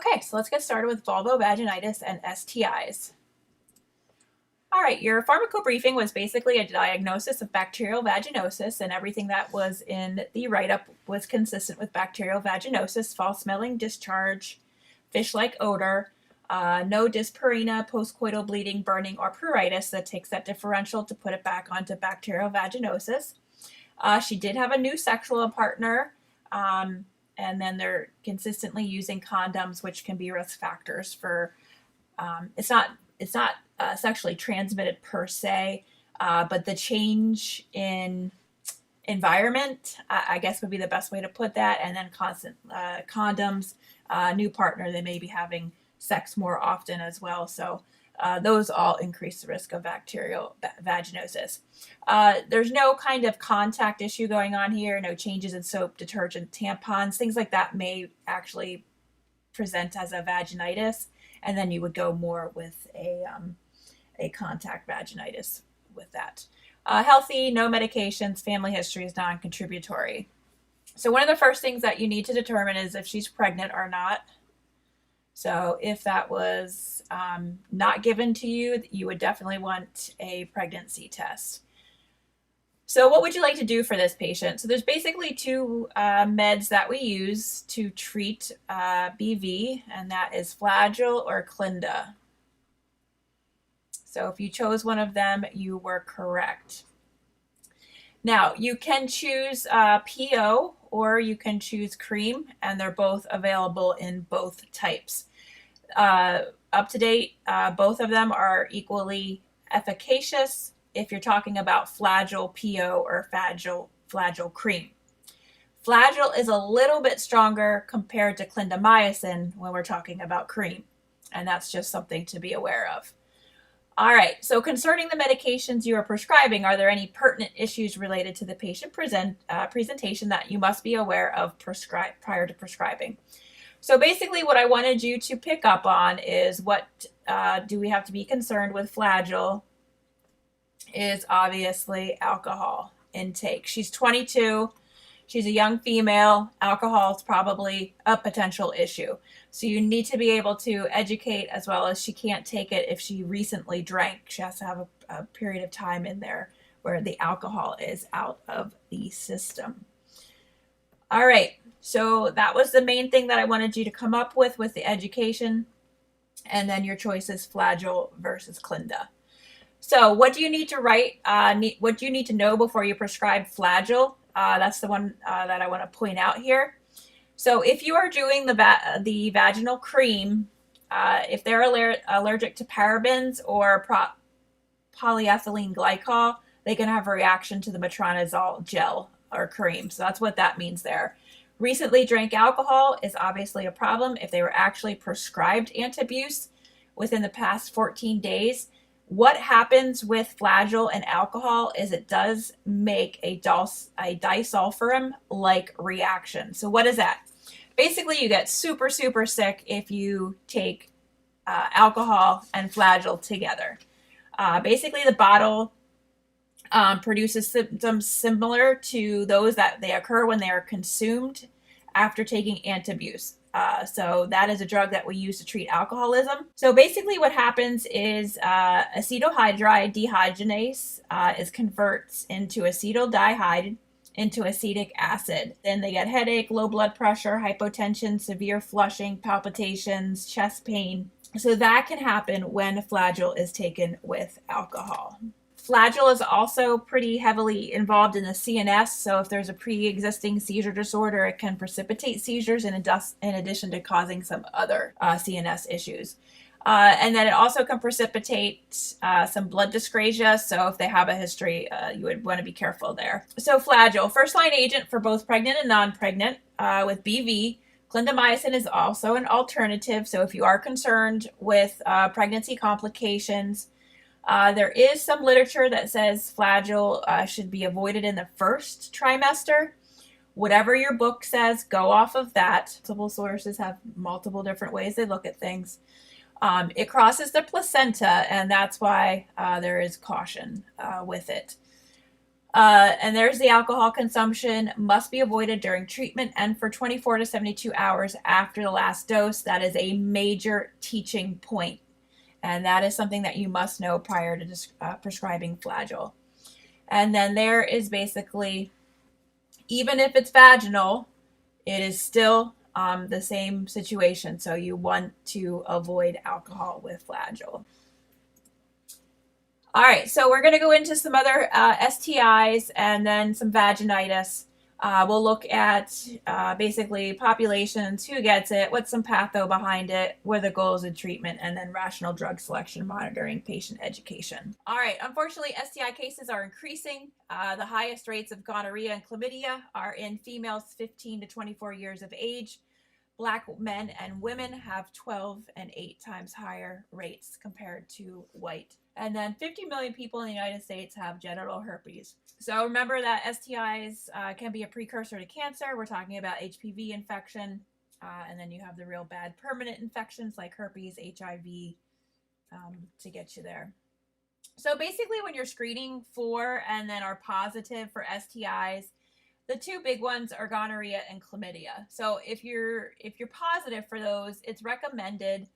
Okay, so let's get started with vulvovaginitis and STIs. All right, your pharmacobriefing was basically a diagnosis of bacterial vaginosis, and everything that was in the write-up was consistent with bacterial vaginosis: foul-smelling discharge, fish-like odor, no dyspareunia, postcoital bleeding, burning, or pruritus. That takes that differential to put it back onto bacterial vaginosis. She did have a new sexual partner, and then they're consistently using condoms, which can be risk factors for, it's not sexually transmitted per se, but the change in environment, I guess would be the best way to put that. And then constant condoms, new partner, they may be having sex more often as well. So those all increase the risk of bacterial vaginosis. There's no kind of contact issue going on here, no changes in soap, detergent, tampons, things like that may actually present as a vaginitis, and then you would go more with a contact vaginitis with that. Healthy, no medications, family history is non-contributory. So one of the first things that you need to determine is if she's pregnant or not. So if that was not given to you, you would definitely want a pregnancy test. So what would you like to do for this patient? So there's basically two meds that we use to treat BV, and that is Flagyl or Clinda. So if you chose one of them, you were correct. Now, you can choose PO or you can choose cream, and they're both available in both types. Up to date, both of them are equally efficacious if you're talking about Flagyl PO or Flagyl cream. Flagyl is a little bit stronger compared to clindamycin when we're talking about cream, and that's just something to be aware of. All right, so concerning the medications you are prescribing, are there any pertinent issues related to the patient presentation that you must be aware of prior to prescribing? So basically what I wanted you to pick up on is what do we have to be concerned with Flagyl is obviously alcohol intake. She's 22. She's a young female. Alcohol is probably a potential issue. So you need to be able to educate, as well as she can't take it if she recently drank. She has to have a period of time in there where the alcohol is out of the system. All right, so that was the main thing that I wanted you to come up with the education. And then your choice is Flagyl versus Clinda. So what do you need to write? What do you need to know before you prescribe Flagyl? That's the one that I want to point out here. So if you are doing the vaginal cream, if they're allergic to parabens or polyethylene glycol, they can have a reaction to the metronidazole gel or cream. So that's what that means there. Recently drank alcohol is obviously a problem. If they were actually prescribed antabuse within the past 14 days, what happens with Flagyl and alcohol is it does make a disulfiram-like reaction. So what is that? Basically, you get super, super sick if you take alcohol and Flagyl together. Basically, the bottle produces symptoms similar to those that they occur when they are consumed after taking antabuse. So that is a drug that we use to treat alcoholism. So basically what happens is acetaldehyde dehydrogenase converts into acetaldehyde into acetic acid. Then they get headache, low blood pressure, hypotension, severe flushing, palpitations, chest pain. So that can happen when Flagyl is taken with alcohol. Flagyl is also pretty heavily involved in the CNS, so if there's a pre-existing seizure disorder, it can precipitate seizures in addition to causing some other CNS issues. And then it also can precipitate some blood dyscrasia, so if they have a history, you would want to be careful there. So Flagyl, first-line agent for both pregnant and non-pregnant with BV. Clindamycin is also an alternative, so if you are concerned with pregnancy complications, there is some literature that says Flagyl should be avoided in the first trimester. Whatever your book says, go off of that. Multiple sources have multiple different ways they look at things. It crosses the placenta, and that's why there is caution with it. And there's the alcohol consumption must be avoided during treatment and for 24 to 72 hours after the last dose. That is a major teaching point. And that is something that you must know prior to prescribing Flagyl. And then there is basically, even if it's vaginal, it is still the same situation. So you want to avoid alcohol with Flagyl. All right, so we're going to go into some other STIs and then some vaginitis. We'll look at basically populations, who gets it, what's some patho behind it, what are the goals of treatment, and then rational drug selection, monitoring, patient education. All right, unfortunately, STI cases are increasing. The highest rates of gonorrhea and chlamydia are in females 15 to 24 years of age. Black men and women have 12 and 8 times higher rates compared to white. And then 50 million people in the United States have genital herpes. So remember that STIs can be a precursor to cancer. We're talking about HPV infection. And then you have the real bad permanent infections like herpes, HIV to get you there. So basically when you're screening for and then are positive for STIs, the two big ones are gonorrhea and chlamydia. So if you're positive for those, it's recommended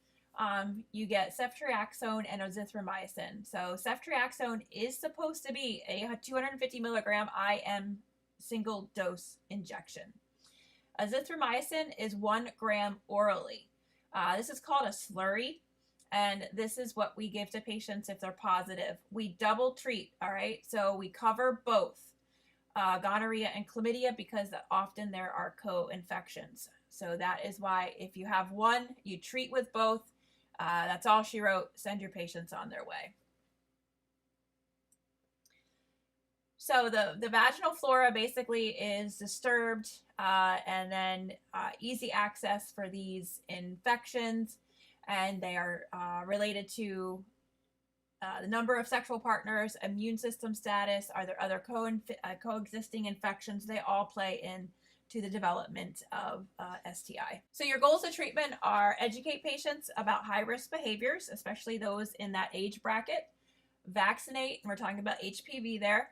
you get ceftriaxone and azithromycin. So ceftriaxone is supposed to be a 250 milligram IM single dose injection. Azithromycin is 1 gram orally. This is called a slurry, and this is what we give to patients if they're positive. We double treat, all right? So we cover both. Gonorrhea and chlamydia because often there are co-infections. So that is why if you have one, you treat with both. That's all she wrote. Send your patients on their way. So the vaginal flora basically is disturbed and then easy access for these infections, and they are related to the number of sexual partners, immune system status, are there other coexisting infections? They all play into the development of STI. So your goals of treatment are educate patients about high-risk behaviors, especially those in that age bracket, vaccinate, and we're talking about HPV there,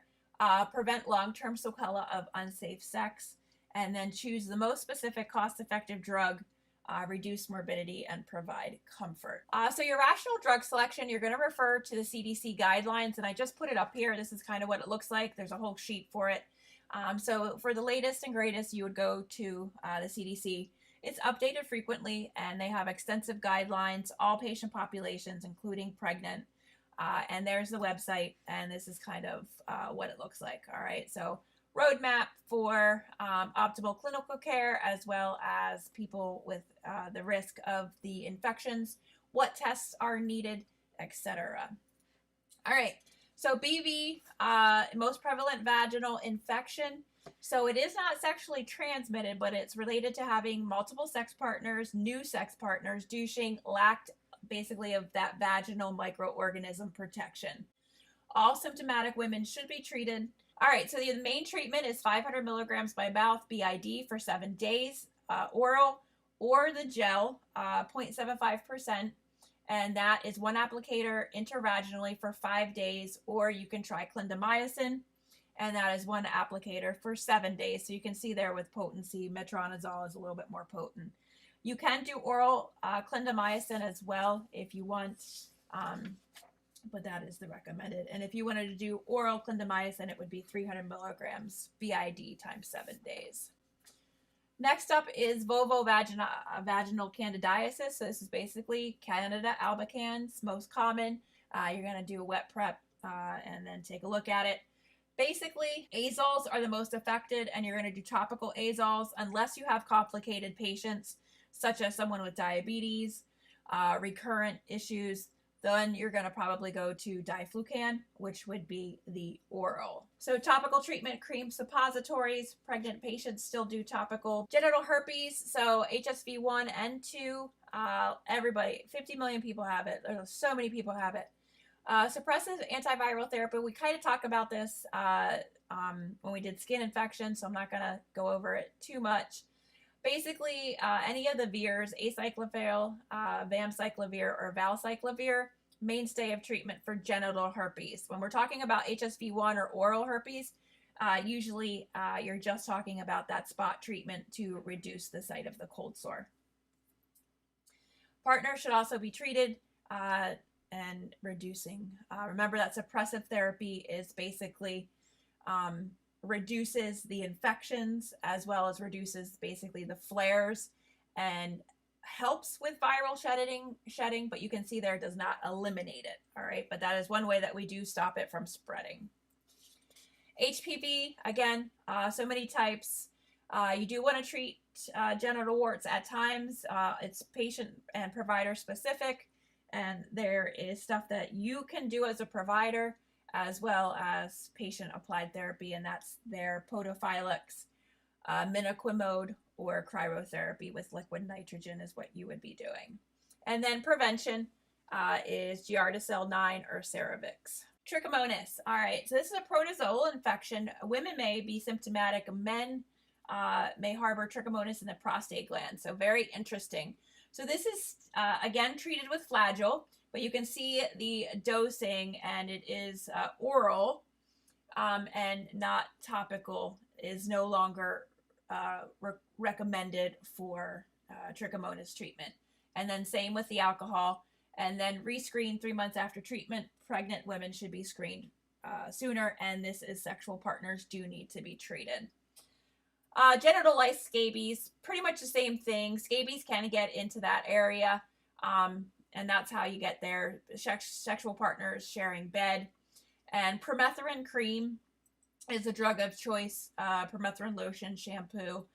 prevent long-term sequelae of unsafe sex, and then choose the most specific cost-effective drug, reduce morbidity, and provide comfort. So your rational drug selection, you're going to refer to the CDC guidelines, and I just put it up here. This is kind of what it looks like. There's a whole sheet for it. So for the latest and greatest, you would go to the CDC. It's updated frequently, and they have extensive guidelines, all patient populations, including pregnant. And there's the website, and this is kind of what it looks like. All right, so roadmap for optimal clinical care as well as people with the risk of the infections, what tests are needed, etc. All right, so BV, most prevalent vaginal infection. So it is not sexually transmitted, but it's related to having multiple sex partners, new sex partners, douching, lacked basically of that vaginal microorganism protection. All symptomatic women should be treated. All right, so the main treatment is 500 milligrams by mouth, BID, for 7 days, oral, or the gel, 0.75%, and that is 1 applicator intravaginally for 5 days, or you can try clindamycin, and that is 1 applicator for 7 days. So you can see there with potency, metronidazole is a little bit more potent. You can do oral clindamycin as well if you want, but that is the recommended. And if you wanted to do oral clindamycin, it would be 300 milligrams BID times 7 days. Next up is vaginal candidiasis. So this is basically Candida albicans, most common. You're going to do a wet prep and then take a look at it. Basically, azoles are the most affected, and you're going to do topical azoles unless you have complicated patients, such as someone with diabetes, recurrent issues. Then you're going to probably go to diflucan, which would be the oral. So topical treatment, cream suppositories. Pregnant patients still do topical. Genital herpes, so HSV1 and 2, everybody, 50 million people have it. There's so many people have it. Suppressive antiviral therapy, we kind of talk about this when we did skin infection, so I'm not going to go over it too much. Basically, any of the Virs, acyclovir, famciclovir, or valciclovir, mainstay of treatment for genital herpes. When we're talking about HSV1 or oral herpes, Usually you're just talking about that spot treatment to reduce the site of the cold sore. Partners should also be treated and reducing. Remember that suppressive therapy is basically reduces the infections as well as reduces basically the flares and helps with viral shedding, but you can see there it does not eliminate it. All right, but that is one way that we do stop it from spreading. HPV, again, so many types. You do want to treat genital warts at times. It's patient and provider specific, and there is stuff that you can do as a provider as well as patient applied therapy, and that's their podophylix, minoquimode, or cryotherapy with liquid nitrogen is what you would be doing. And then prevention is Giardicel 9 or Cerevix. Trichomonas. All right, so this is a protozoal infection. Women may be symptomatic. Men may harbor trichomonas in the prostate gland. So very interesting. So this is, again, treated with flagyl, but you can see the dosing, and it is oral and not topical, is no longer recommended for trichomonas treatment. And then same with the alcohol. And then rescreen 3 months after treatment. Pregnant women should be screened sooner, and this is sexual partners do need to be treated. Genital lice scabies, pretty much the same thing. Scabies can get into that area, and that's how you get there. Sexual partners sharing bed. And permethrin cream is a drug of choice. Permethrin lotion, shampoo,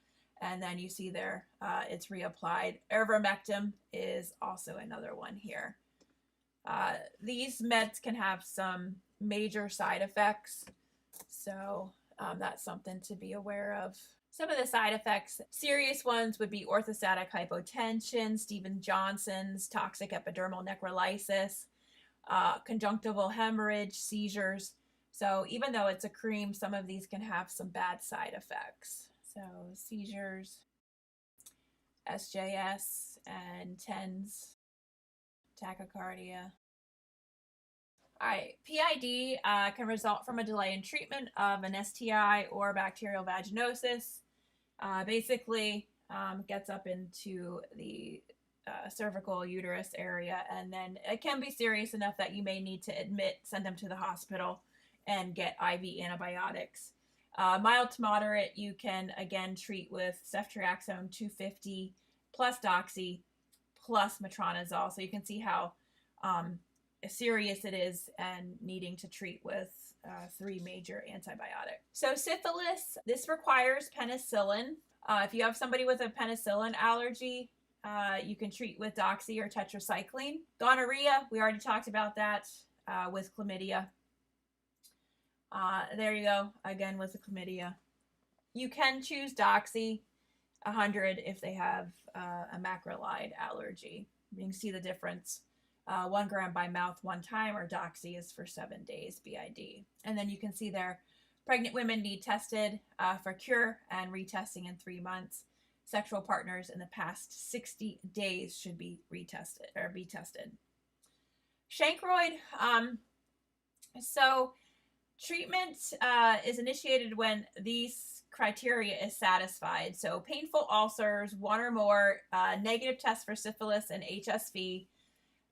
and then you see there it's reapplied. Ivermectin is also another one here. These meds can have some major side effects, so that's something to be aware of. Some of the side effects, serious ones would be orthostatic hypotension, Stevens-Johnson's, toxic epidermal necrolysis, conjunctival hemorrhage, seizures. So even though it's a cream, some of these can have some bad side effects. So seizures, SJS, and TENS, tachycardia. All right, PID can result from a delay in treatment of an STI or bacterial vaginosis. Basically, gets up into the cervical uterus area, and then it can be serious enough that you may need to send them to the hospital and get IV antibiotics. Mild to moderate, you can again treat with ceftriaxone 250 plus doxy plus metronidazole. So you can see how serious it is and needing to treat with 3 major antibiotics. So syphilis, this requires penicillin. If you have somebody with a penicillin allergy, you can treat with doxy or tetracycline. Gonorrhea, we already talked about that with chlamydia. There you go, again with the chlamydia. You can choose doxy 100 if they have a macrolide allergy. You can see the difference. 1 gram by mouth 1 time, or doxy is for 7 days BID. And then you can see there, pregnant women need tested for cure and retesting in 3 months. Sexual partners in the past 60 days should be retested or be tested. Chancroid. So treatment is initiated when these criteria is satisfied. So painful ulcers, 1 or more, negative tests for syphilis and HSV,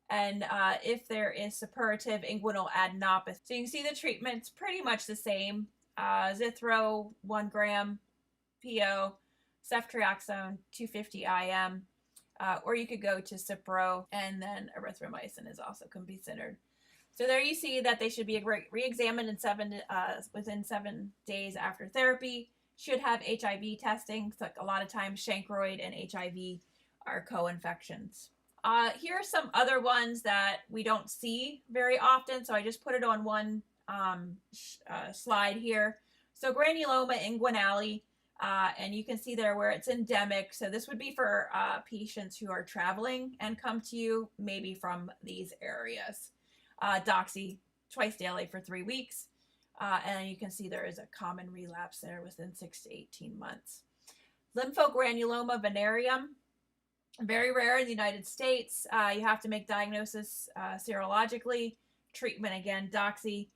and if there is suppurative inguinal adenopathy. So you can see the treatment's pretty much the same. Zithro, 1 gram, PO, ceftriaxone, 250 IM, or you could go to Cipro, and then erythromycin is also considered. So there you see that they should be re-examined within 7 days after therapy. Should have HIV testing. So a lot of times chancroid and HIV are co-infections. Here are some other ones that we don't see very often, so I just put it on one slide here. So granuloma inguinale, and you can see there where it's endemic. So this would be for patients who are traveling and come to you maybe from these areas. Doxy twice daily for 3 weeks. And you can see there is a common relapse there within 6 to 18 months. Lymphogranuloma venereum, very rare in the United States. You have to make diagnosis serologically. Treatment, again, doxy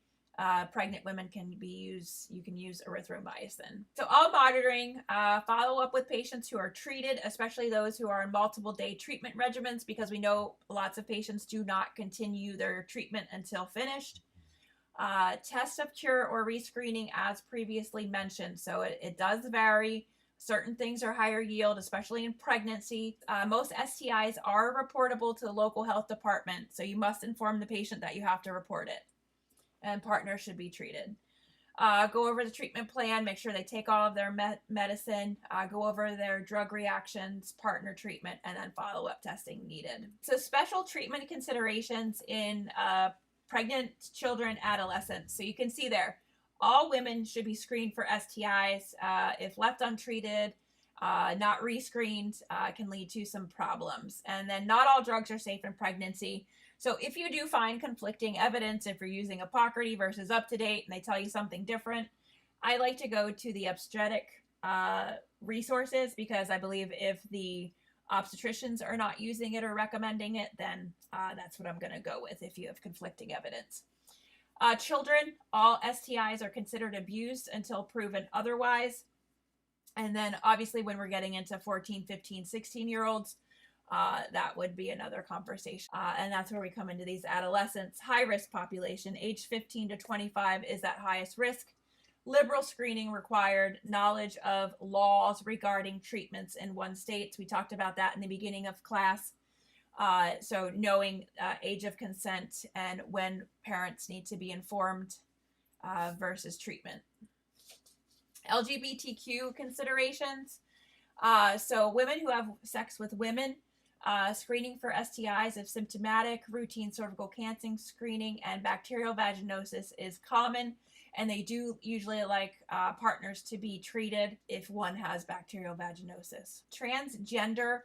pregnant women can you can use erythromycin. So all monitoring, follow up with patients who are treated, especially those who are on multiple day treatment regimens, because we know lots of patients do not continue their treatment until finished. Test of cure or rescreening as previously mentioned. So it does vary. Certain things are higher yield, especially in pregnancy. Most STIs are reportable to the local health department, so you must inform the patient that you have to report it, and partners should be treated. Go over the treatment plan, make sure they take all of their medicine, go over their drug reactions, partner treatment, and then follow-up testing needed. So special treatment considerations in pregnant children, adolescents. So you can see there, all women should be screened for STIs. If left untreated, not rescreened, can lead to some problems. And then not all drugs are safe in pregnancy. So if you do find conflicting evidence, if you're using Epocrates versus UpToDate and they tell you something different, I like to go to the obstetric resources, because I believe if the obstetricians are not using it or recommending it, then that's what I'm going to go with if you have conflicting evidence. Children, all STIs are considered abused until proven otherwise. And then obviously when we're getting into 14, 15, 16-year-olds, that would be another conversation. And that's where we come into these adolescents. High-risk population, age 15 to 25 is at highest risk. Liberal screening required, knowledge of laws regarding treatments in one state. We talked about that in the beginning of class. So knowing age of consent and when parents need to be informed versus treatment. LGBTQ considerations. So women who have sex with women, screening for STIs if symptomatic, routine cervical cancer screening, and bacterial vaginosis is common. And they do usually like partners to be treated if one has bacterial vaginosis. Transgender,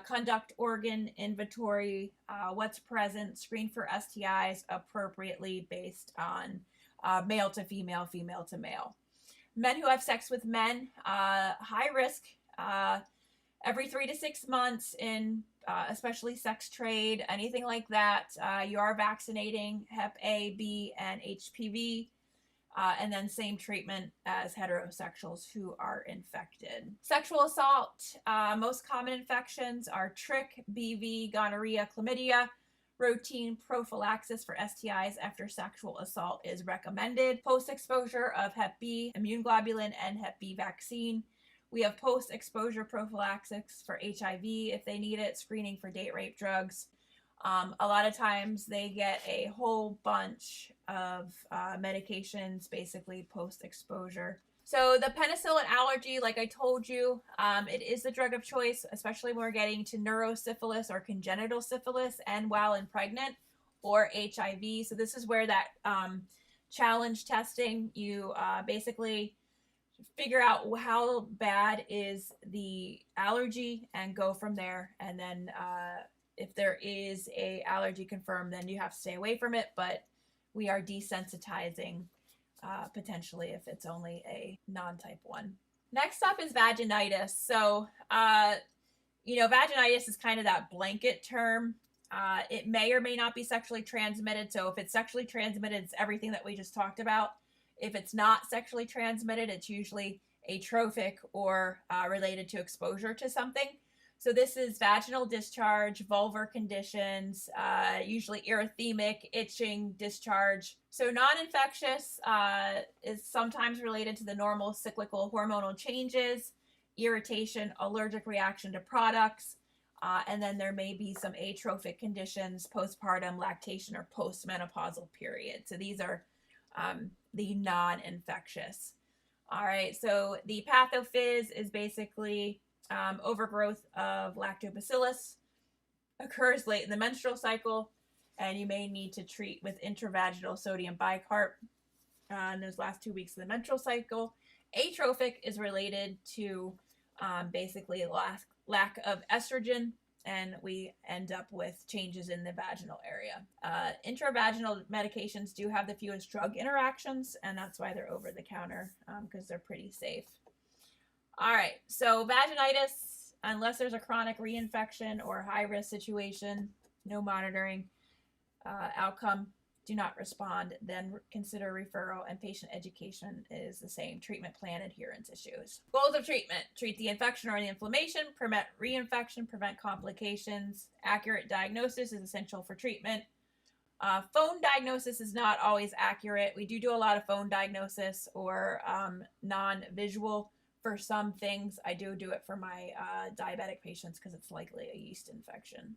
conduct organ inventory, what's present, screen for STIs appropriately based on male to female, female to male. Men who have sex with men, high risk, every 3 to 6 months in especially sex trade, anything like that. You are vaccinating Hep A, B, and HPV. And then same treatment as heterosexuals who are infected. Sexual assault, most common infections are trich, BV, gonorrhea, chlamydia. Routine prophylaxis for STIs after sexual assault is recommended. Post-exposure of Hep B, immune globulin, and Hep B vaccine. We have post-exposure prophylaxis for HIV if they need it, screening for date rape drugs. A lot of times they get a whole bunch of medications basically post-exposure. So the penicillin allergy, like I told you, it is the drug of choice, especially when we're getting to neurosyphilis or congenital syphilis and while in pregnant, or HIV. So this is where that challenge testing, you basically figure out how bad is the allergy and go from there. And then if there is a allergy confirmed, then you have to stay away from it, but we are desensitizing potentially if it's only a non-type 1. Next up is vaginitis. So, vaginitis is kind of that blanket term. It may or may not be sexually transmitted. So if it's sexually transmitted, it's everything that we just talked about. If it's not sexually transmitted, it's usually atrophic or related to exposure to something. So this is vaginal discharge, vulvar conditions, usually erythemic, itching, discharge. So non-infectious is sometimes related to the normal cyclical hormonal changes, irritation, allergic reaction to products, and then there may be some atrophic conditions, postpartum, lactation, or postmenopausal period. So these are the non-infectious. All right, so the pathophys is basically overgrowth of lactobacillus, occurs late in the menstrual cycle, and you may need to treat with intravaginal sodium bicarb in those last 2 weeks of the menstrual cycle. Atrophic is related to basically lack of estrogen, and we end up with changes in the vaginal area. Intravaginal medications do have the fewest drug interactions, and that's why they're over the counter, because they're pretty safe. All right, so vaginitis, unless there's a chronic reinfection or high-risk situation, no monitoring outcome. do not respond, then consider referral, and patient education is the same. Treatment plan adherence issues. Goals of treatment: treat the infection or the inflammation, prevent reinfection, prevent complications. Accurate diagnosis is essential for treatment. Phone diagnosis is not always accurate. We do a lot of phone diagnosis or non-visual for some things. I do it for my diabetic patients because it's likely a yeast infection.